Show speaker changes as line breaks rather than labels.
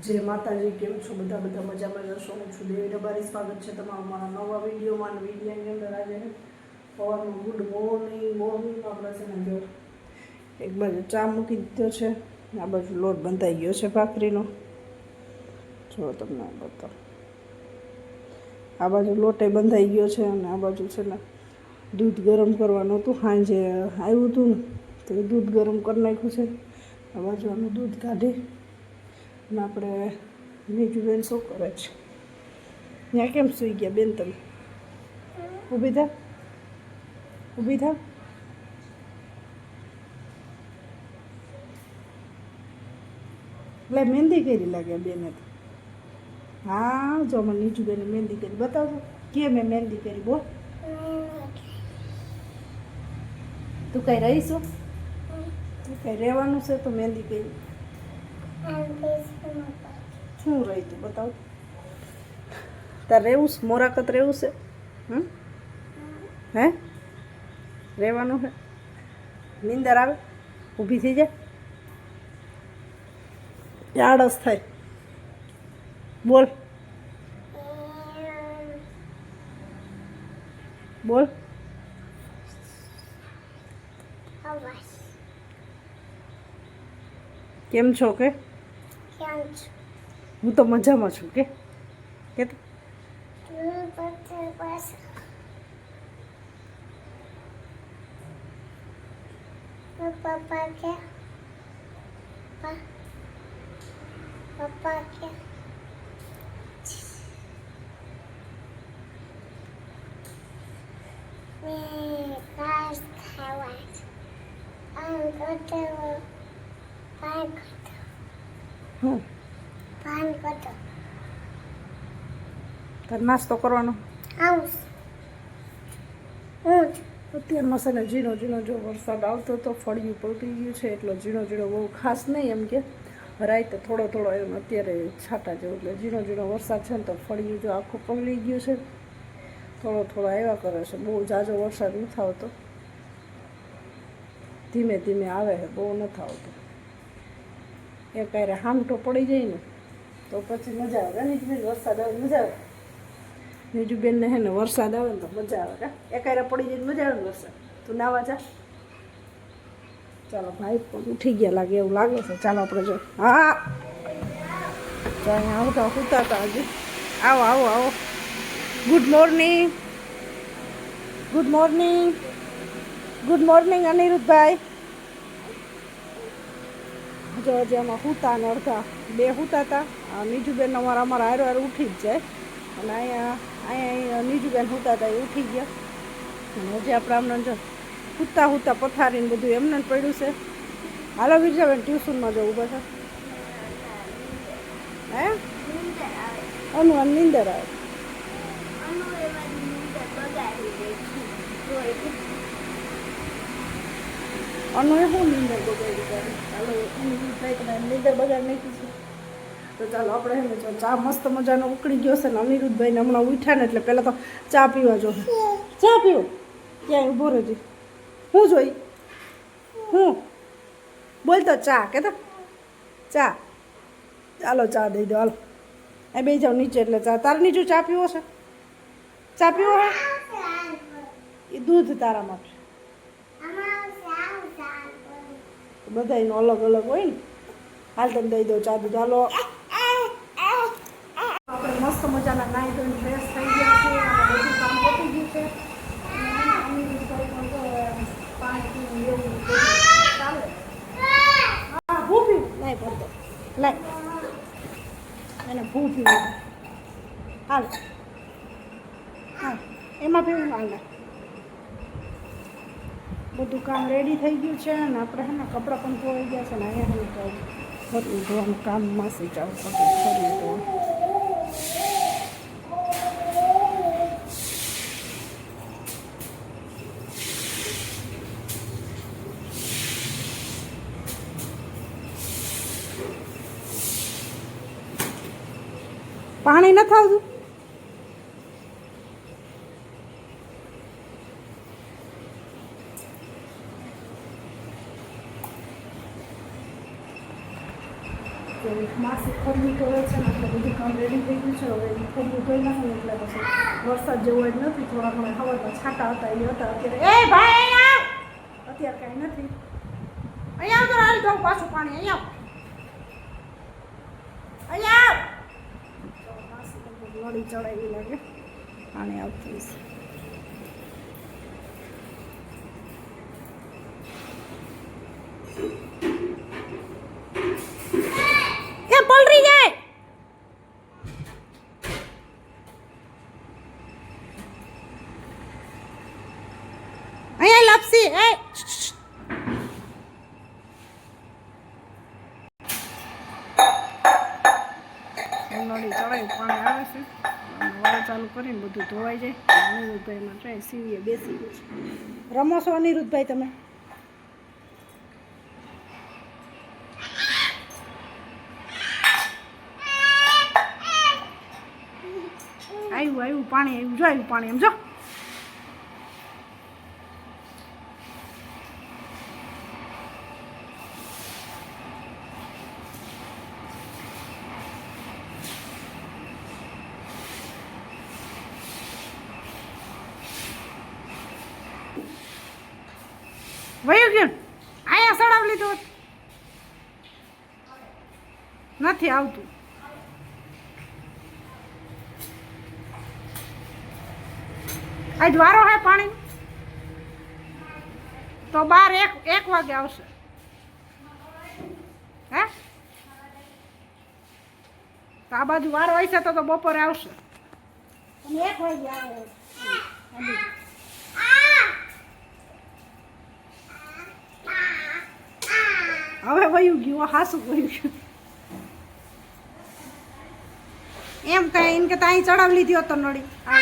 જય માતાજી, કેમ છો બધા? બધા મજામાં જશો? હું છું દેવી રબારી. સ્વાગત છે તમારું મારા નવા વિડીયોમાં. વિડીયોની અંદર આજે સવારમાં ગુડ મોર્નિંગ આપણે છે ને જો એક બાજુ ચા મૂકી દીધો છે, આ બાજુ લોટ બંધાઈ ગયો છે ભાખરીનો. જો તમને બતાવો, આ બાજુ લોટે બંધાઈ ગયો છે અને આ બાજુ છે ને દૂધ ગરમ કરવાનું હતું. સાંજે આવ્યું હતું ને તો દૂધ ગરમ કરી નાખ્યું છે. આ બાજુ આનું દૂધ કાઢી અને આપણે બીજું બેન શું કરે છે? ત્યાં કેમ સૂઈ ગયા બેન? તમે ઊભી થાવ, ઊભી થાવ. એટલે મહેંદી કરી લાગે બેને તો. હા, જો મને નીચું બેને મહેંદી કરી બતાવજો. કે મેં મહેંદી કરી બોલ. તું કઈ રહીશું? તું કઈ રહેવાનું છે તો મહેંદી કરી શું રહી તું બતાવ. તાર રહેવું છે? મોરાકત રહેવું છે? હે રહેવાનું છે? નીંદર આવે? ઊભી થઈ જાય, આળસ થાય. બોલ બોલ. કેમ છો? કે હું તો મજામાં છું. કે
પપ્પા કે પપ્પા કે મેં ઘાસ ખાવા પાન કરતો
તાર નાસ્તો કરવાનો.
આવું
અત્યારમાં છે ને ઝીણો ઝીણો જો વરસાદ આવતો તો ફળિયું પલટી ગયું છે, એટલો ઝીણો ઝીણો બહુ ખાસ નહીં એમ કે રાતે થોડો થોડો એમ અત્યારે છાંટા જેવું, એટલે ઝીણો ઝીણો વરસાદ છે ને તો ફળિયું જો આખું પલળી ગયું છે. થોડો થોડો આવ્યા કરે છે, બહુ ઝાઝો વરસાદ નથી આવતો, ધીમે ધીમે આવે છે, બહુ નથી આવતો. એ ક્યારે હામટો પડી જાય ને તો પછી મજા આવે. નીચું વરસાદ આવે મજા આવે. બીજું બેનને હે ને વરસાદ આવે ને તો મજા આવે. એકાયરા પડી જાય મજા આવે ને વરસાદ. તું નાવા જા. ચાલો ભાઈ પણ ઉઠી ગયા લાગે એવું લાગે છે. ચાલો આપણે જો. હા તો અહીંયા આવતા સુતા હતા હજી. આવો આવો આવો. Good morning, good morning, good morning Aniruddhbhai. જો હજી આમાં સૂતા ને અડધા બે સૂતા હતા. નીજુબેન અમારા હારે હારે ઉઠી જ જાય અને અહીંયા નીજુબેન સૂતા હતા એ ઉઠી ગયા. અને હજી આપણે આમને જો સૂતા પથારીને બધું એમને જ પડ્યું છે. હાલો વિરજાબેન ટ્યુશનમાં જવું બધા. હે અનુ નીંદર આવે. અનુ એ શું નીંદર બગાડી કરે? ચાલો નીંદર બગાડ નાખી છે. તો ચાલો આપણે હે ને ચા મસ્ત મજાનો ઉકળી ગયો છે ને અનિરુદ્ધભાઈને હમણાં ઉઠ્યા ને એટલે પહેલાં તો ચા પીવા જો. ચા પીવો ક્યાંય ઊભો રહેજે. હું જોઈ હું બોલતો ચા કે તો ચા. ચાલો ચા દઈ દો. હાલો એ બે જાઓ નીચે. એટલે ચા તારે નીચું ચા પીવો છે? ચા પીવો હે? એ દૂધ તારા માટે. બધાયનું અલગ અલગ હોય ને. હાલ તને દઈ દો ચા દૂધ. હાલો આપણે મસ્ત મજાના નાહી ધોઈને ફ્રેશ થઈ ગયા છે અને બધું કામ પતી ગયું છે. પાણી પીવું એવું ચાલે. હા ભૂ પીવું નહીં પડતો. લાય એને ભૂ પીવું. હાલ હા એમાં પીવું. હાલ બધું કામ રેડી થઈ ગયું છે અને આપણે હે ને કપડાં પણ ધોઈ ગયા છે ને અહીંયા બધું ધોવાનું કામ માસી ચાલુ કરવું. પાણી નથી આવતું. માસી ફરવી કરે છે ને એટલે બધું કામ રેડી થઈ ગયું છે. હવે ફરવું કરી નાખે ને એટલે પછી વરસાદ જેવો જ નથી. થોડા ઘણા હવાના છાંટા હતા એ હતા. અત્યારે એ ભાઈ અત્યારે કાંઈ નથી. અહીંયા તો હાલ જાઉં પાછું પાણી અહીંયા નળી ચડાવી લાગે પાણી આવતું હશે. એ પલરી જાય અહીંયા લાપસી એ નળી ચડાવી પાણી આવે છે. વાળા ચાલુ કરીને બધું ધોવાઈ જાય. અનિરુદ્ધભાઈ માટે સીવીએ બેસી ગયું છે. રમો છો અનિરુદ્ધભાઈ તમે? આવ્યું પાણી આવ્યું. જો આવ્યું પાણી એમ જો. વયું ગયું અહીંયા સડાવ લીધો નથી આવતું. આજ વારો હે પાણી તો 12-1 વાગે આવશે. હે તો આ બાજુ વારો હશે તો બપોરે આવશે. અને 1 વાગે આવે. હવે વયું ગયું હાસું વયું ગયું એમ કાંઈ એને કે ત્યાં ચડાવી લીધી હતો નળી. આ